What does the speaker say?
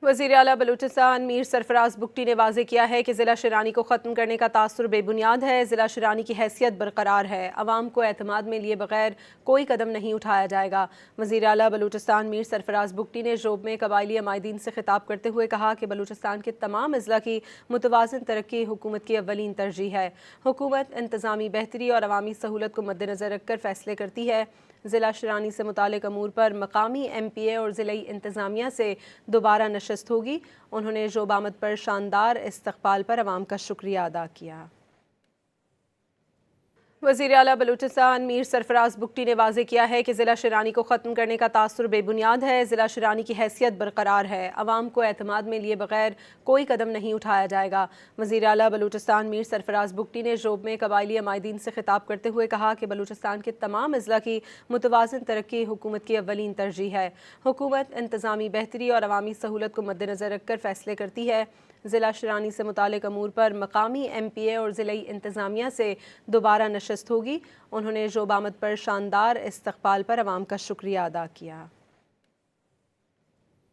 وزیر اعلیٰ بلوچستان میر سرفراز بگٹی نے واضح کیا ہے کہ ضلع شرانی کو ختم کرنے کا تاثر بے بنیاد ہے۔ ضلع شرانی کی حیثیت برقرار ہے، عوام کو اعتماد میں لیے بغیر کوئی قدم نہیں اٹھایا جائے گا۔ وزیر اعلیٰ بلوچستان میر سرفراز بگٹی نے ژوب میں قبائلی عمائدین سے خطاب کرتے ہوئے کہا کہ بلوچستان کے تمام اضلاع کی متوازن ترقی حکومت کی اولین ترجیح ہے۔ حکومت انتظامی بہتری اور عوامی سہولت کو مد نظر رکھ کر فیصلے کرتی ہے۔ ضلع شرانی سے متعلق امور پر مقامی ایم پی اے اور ضلعی انتظامیہ سے دوبارہ نشست ہوگی۔ انہوں نے ژوب آمد پر شاندار استقبال پر عوام کا شکریہ ادا کیا۔ وزیر اعلیٰ بلوچستان میر سرفراز بگٹی نے واضح کیا ہے کہ ضلع شرانی کو ختم کرنے کا تاثر بے بنیاد ہے۔ ضلع شرانی کی حیثیت برقرار ہے، عوام کو اعتماد میں لیے بغیر کوئی قدم نہیں اٹھایا جائے گا۔ وزیر اعلیٰ بلوچستان میر سرفراز بگٹی نے ژوب میں قبائلی عمائدین سے خطاب کرتے ہوئے کہا کہ بلوچستان کے تمام اضلاع کی متوازن ترقی حکومت کی اولین ترجیح ہے۔ حکومت انتظامی بہتری اور عوامی سہولت کو مد نظر رکھ کر فیصلے کرتی ہے۔ ضلع شرانی سے متعلق امور پر مقامی ایم پی اے اور ضلعی انتظامیہ سے دوبارہ نشست ہوگی۔ انہوں نے ژوب آمد پر شاندار استقبال پر عوام کا شکریہ ادا کیا۔